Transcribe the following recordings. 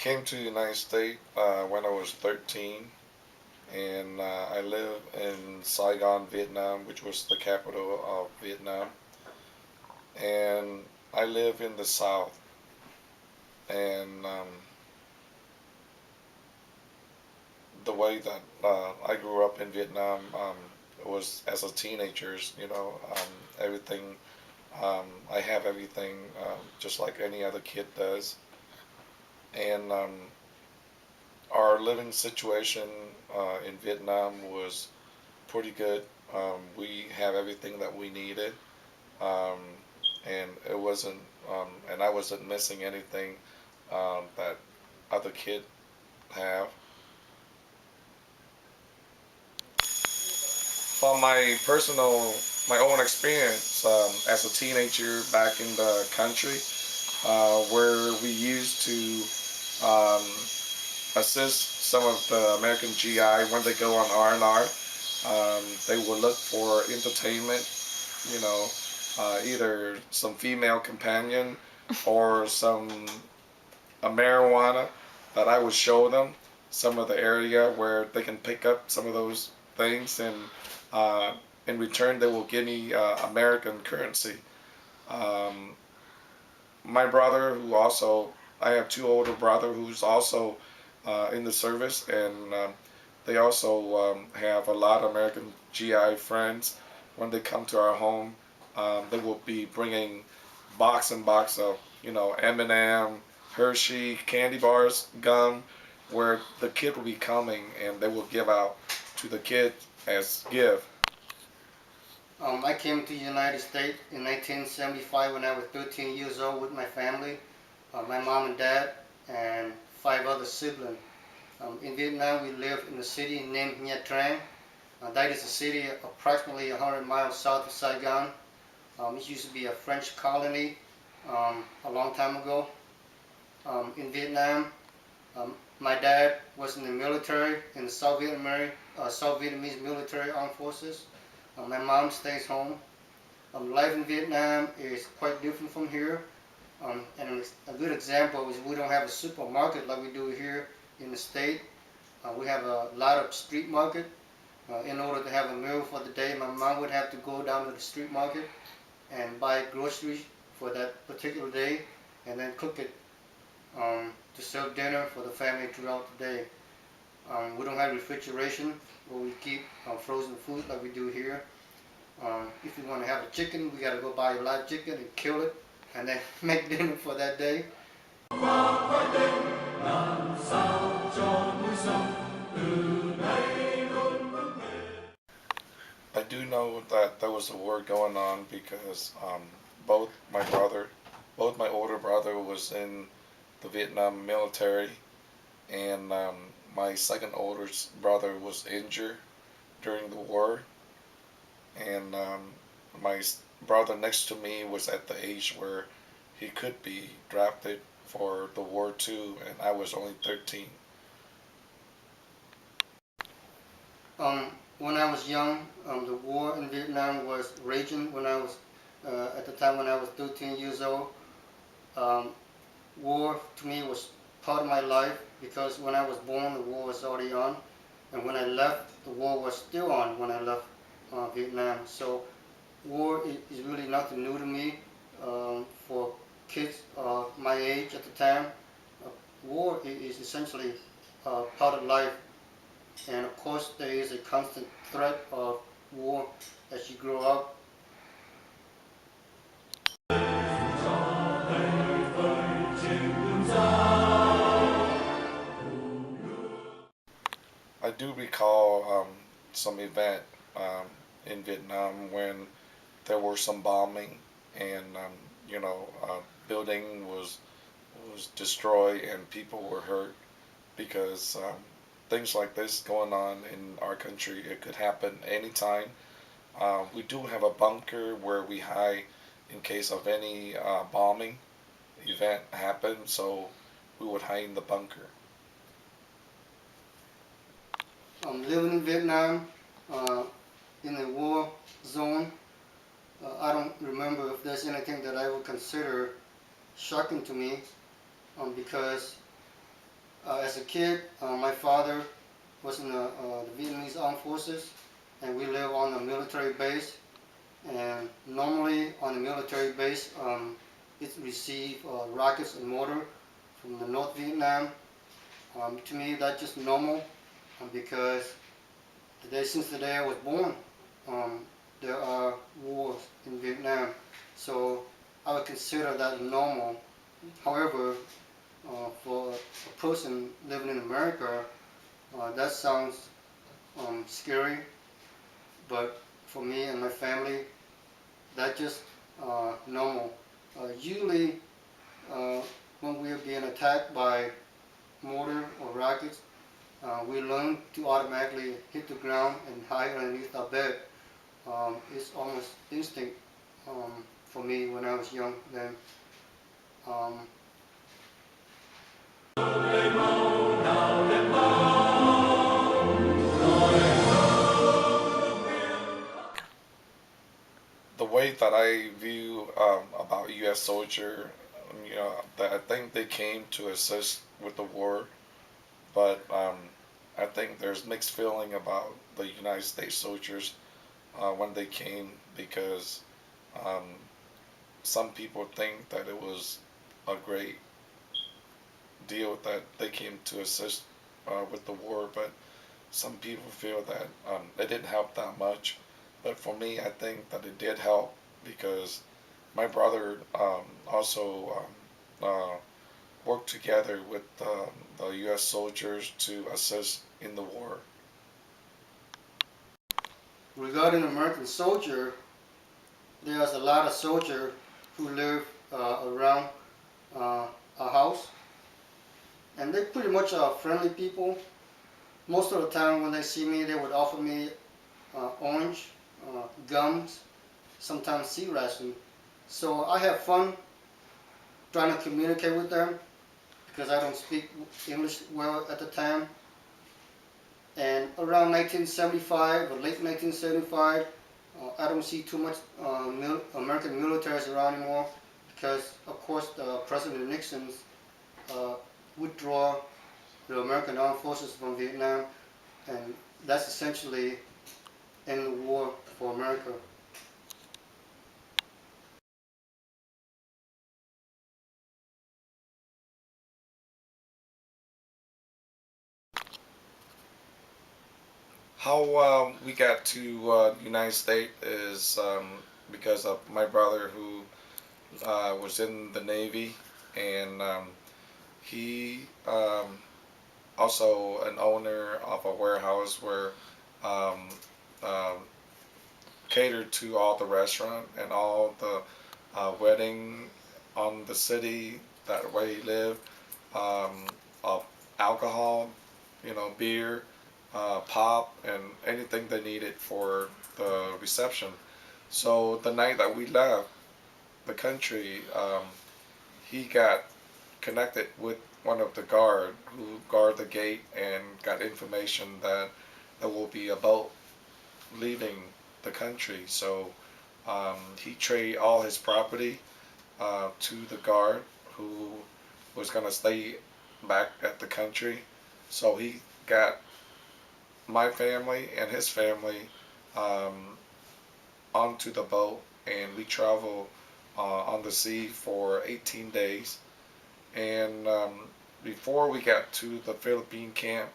came to the United States when I was 13, and I live in Saigon, Vietnam, which was the capital of Vietnam. And I live in the South, and the way that I grew up in Vietnam was as a teenager. Everything. I have everything just like any other kid does, and our living situation in Vietnam was pretty good. We have everything that we needed, um, and it wasn't, and I wasn't missing anything that other kids have. From my own experience as a teenager back in the country, where we used to assist some of the American GI when they go on R&R. They will look for entertainment, you know, either some female companion or some a marijuana that I would show them some of the area where they can pick up some of those things, and uh, in return they will give me American currency. Um, my brother, who also I have two older brother who's also in the service, and they also have a lot of American GI friends. When they come to our home, they will be bringing box and box of M&M, Hershey, candy bars, gum, where the kid will be coming and they will give out to the kid as gift. I came to the United States in 1975 when I was 13 years old with my family, my mom and dad, and five other siblings. In Vietnam, we lived in a city named Nha Trang. That is a city approximately 100 miles south of Saigon. It used to be a French colony a long time ago. In Vietnam, my dad was in the military, in the South Vietnamese military armed forces. My mom stays home. Life in Vietnam is quite different from here. And a good example is we don't have a supermarket like we do here in the state. We have a lot of street market. In order to have a meal for the day, my mom would have to go down to the street market and buy groceries for that particular day, and then cook it to serve dinner for the family throughout the day. We don't have refrigeration where we keep frozen food like we do here. If we want to have a chicken, we got to go buy a live chicken and kill it, and then make dinner for that day. I do know that there was a war going on because both my brother, both my older brother was in the Vietnam military, and my second oldest brother was injured during the war, and my brother next to me was at the age where he could be drafted for the war too, and I was only 13. When I was young, the war in Vietnam was raging when I was at the time when I was 13 years old. Um, War to me was part of my life because when I was born, the war was already on, and when I left, the war was still on when I left Vietnam. So war is really nothing new to me. For kids my age at the time, war is essentially part of life, and of course there is a constant threat of war as you grow up. I do recall some event um, in Vietnam when there were some bombing, and building was destroyed and people were hurt because things like this going on in our country, it could happen anytime. We do have a bunker where we hide in case of any bombing event happen, so we would hide in the bunker. Living in Vietnam uh, in the war zone, I don't remember if there's anything that I would consider shocking to me because As a kid, my father was in the Vietnamese Armed Forces, and we live on a military base. And normally on a military base, it receives rockets and mortar from the North Vietnam. To me, that's just normal because since the day I was born, um, there are wars in Vietnam. So I would consider that normal. However, for a person living in America, that sounds scary. But for me and my family, that's just normal. Usually, uh, when we are being attacked by mortar or rockets, we learn to automatically hit the ground and hide underneath our bed. It's almost instinct for me when I was young then. Um, The way that I view about U.S. soldier, that I think they came to assist with the war, but I think there's mixed feeling about the United States soldiers when they came because um, some people think that it was a great deal that they came to assist with the war, but some people feel that it didn't help that much. But for me, I think that it did help because my brother also worked together with the U.S. soldiers to assist in the war. Regarding American soldier, there's a lot of soldiers who live around our house, and they pretty much are friendly people. Most of the time when they see me, they would offer me orange, gums, sometimes sea ration. So I have fun trying to communicate with them because I don't speak English well at the time. And around 1975 or late 1975, I don't see too much American militaries around anymore because, of course, President Nixon withdraw the American armed forces from Vietnam, and that's essentially end the war for America. How we got to United States is because of my brother who was in the Navy, and he also an owner of a warehouse where um, um, catered to all the restaurant and all the wedding on the city that way he lived, um, of alcohol, beer, pop, and anything they needed for the reception. So the night that we left the country, he got connected with one of the guard who guard the gate and got information that there will be a boat leaving the country. So he traded all his property to the guard who was going to stay back at the country. So he got my family and his family um, onto the boat, and we traveled on the sea for 18 days. And before we got to the Philippine camp,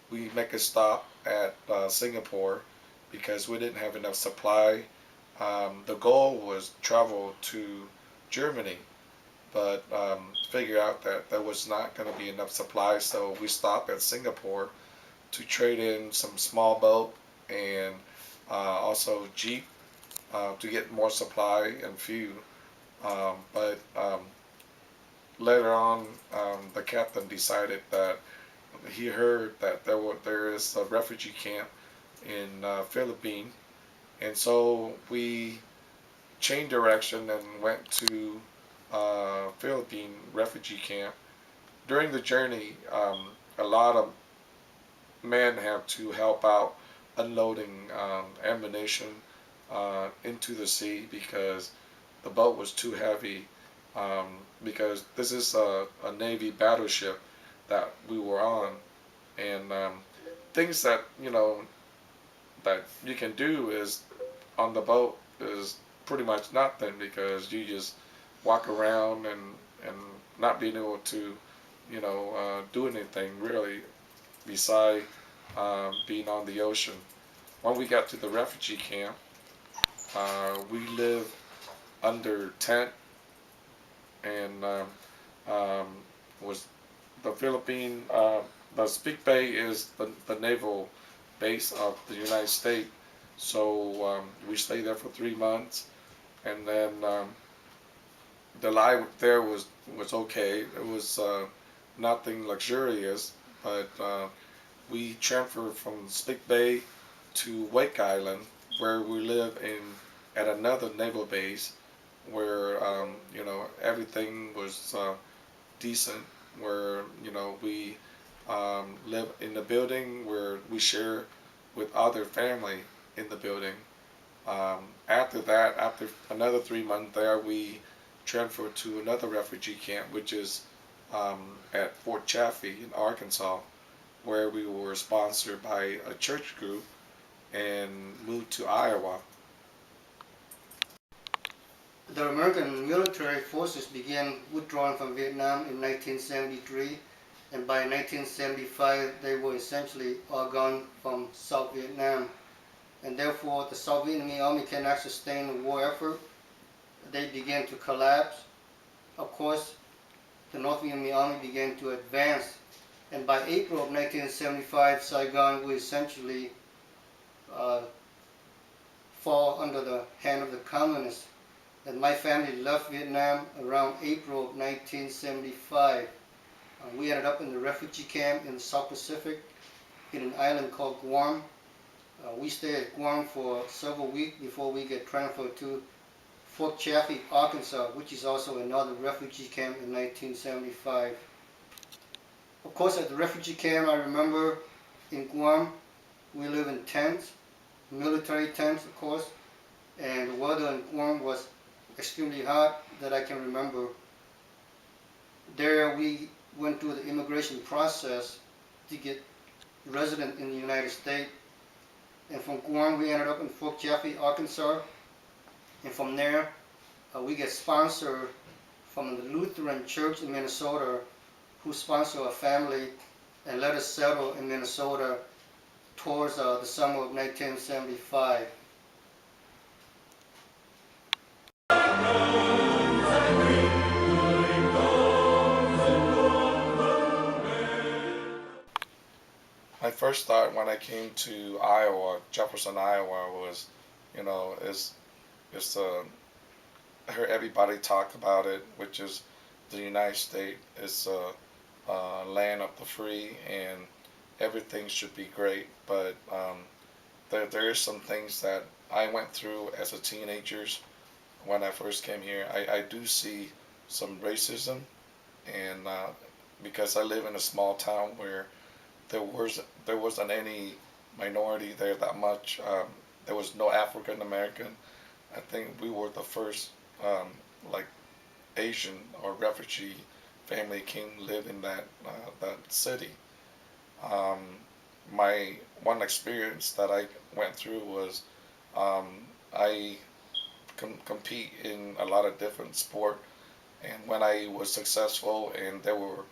we make a stop at Singapore because we didn't have enough supply. The goal was travel to Germany, but figure out that there was not going to be enough supply, so we stopped at Singapore to trade in some small boat and also jeep to get more supply and fuel. But later on, the captain decided that he heard that there is a refugee camp in Philippines, and so we changed direction and went to Philippine refugee camp. During the journey, a lot of men have to help out unloading ammunition into the sea because the boat was too heavy. Because this is a Navy battleship that we were on, and things that that you can do is on the boat is pretty much nothing because you just walk around and not being able to do anything really beside being on the ocean. When we got to the refugee camp, we lived under tent and um, was the Philippine. The Spik Bay is the naval base of the United States. So we stayed there for 3 months, and then the life there was okay. It was nothing luxurious, but we transferred from Spik Bay to Wake Island, where we live in at another naval base, where everything was decent. Where we live in the building where we share with other family in the building. After that, after another 3 months there, we transferred to another refugee camp, which is at Fort Chaffee in Arkansas, where we were sponsored by a church group and moved to Iowa. The American military forces began withdrawing from Vietnam in 1973, and by 1975 they were essentially all gone from South Vietnam, and therefore the South Vietnamese army cannot sustain the war effort. They began to collapse. Of course, the North Vietnamese army began to advance, and by April of 1975, Saigon would essentially fall under the hand of the communists. And my family left Vietnam around April of 1975. We ended up in the refugee camp in the South Pacific in an island called Guam. We stayed at Guam for several weeks before we get transferred to Fort Chaffee, Arkansas, which is also another refugee camp in 1975. Of course, at the refugee camp, I remember in Guam, we live in tents, military tents, of course, and the weather in Guam was extremely hot that I can remember. There we went through the immigration process to get resident in the United States. And from Guam we ended up in Fort Chaffee, Arkansas. And from there we get sponsored from the Lutheran Church in Minnesota, who sponsored a family and let us settle in Minnesota towards the summer of 1975. My first thought when I came to Iowa, Jefferson, Iowa, was, is I heard everybody talk about it, which is the United States is a land of the free and everything should be great. But there is some things that I went through as a teenager when I first came here. I do see some racism, and because I live in a small town where there wasn't any minority there that much. There was no African American. I think we were the first like Asian or refugee family came live in that city. Um, my one experience that I went through was I compete in a lot of different sport, and when I was successful, and there were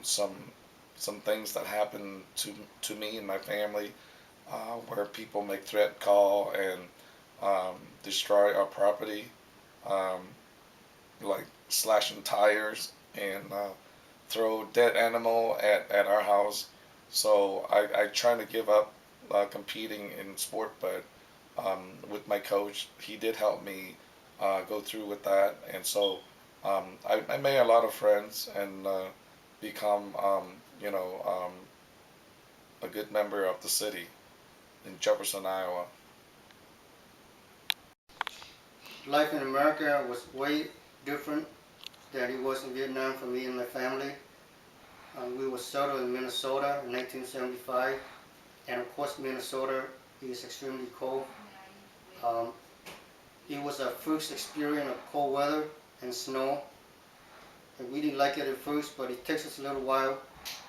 some things that happened to me and my family, where people make threat call and destroy our property, um, like slashing tires and throw dead animal at our house. So I try to give up competing in sport, but with my coach, he did help me go through with that, and so I made a lot of friends and become a good member of the city in Jefferson, Iowa. Life in America was way different than it was in Vietnam for me and my family. We were settled in Minnesota in 1975, and of course Minnesota is extremely cold. Um, it was our first experience of cold weather and snow, and we didn't like it at first, but it takes us a little while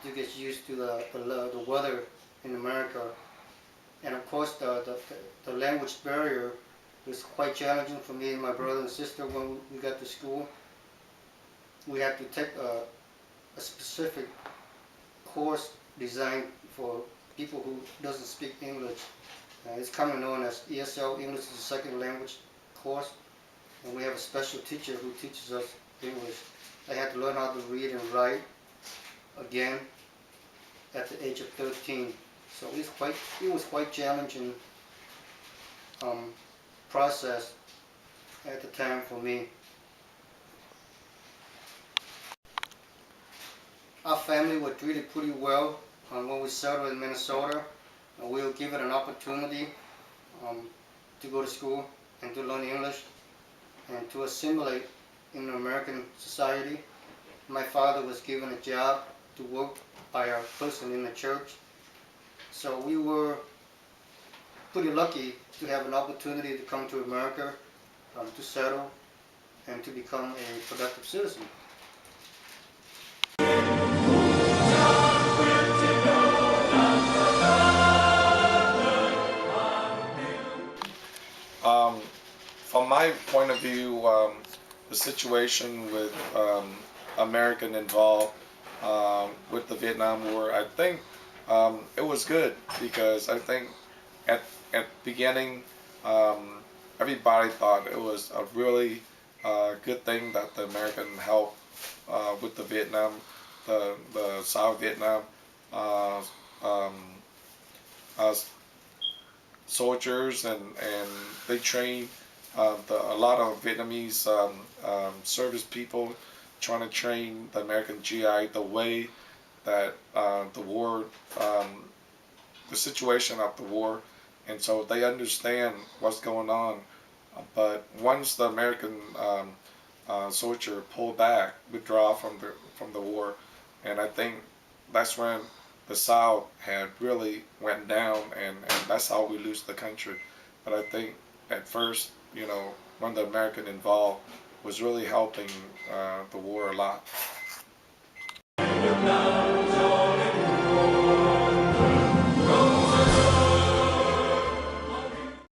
to get used to the weather in America. And of course, the language barrier was quite challenging for me and my brother and sister when we got to school. We had to take a specific course designed for people who doesn't speak English. It's commonly known as ESL, English as a Second Language course, and we have a special teacher who teaches us English. I had to learn how to read and write again at the age of 13. So it was quite challenging process at the time for me. Our family was treated pretty well when we settled in Minnesota. We were given an opportunity to go to school and to learn English and to assimilate in American society. My father was given a job to work by a person in the church. So we were pretty lucky to have an opportunity to come to America, to settle, and to become a productive citizen. From my point of view, the situation with American involved with the Vietnam War, I think it was good because I think at the beginning everybody thought it was a really good thing that the American helped with the Vietnam, the South Vietnam um, uh, soldiers, and they trained a lot of Vietnamese service people trying to train the American GI the way that the war, the situation of the war, and so they understand what's going on. But once the American soldier pulled back, withdraw from the war, and I think that's when the South had really went down, and that's how we lose the country. But I think at first, when the American involved was really helping the war a lot.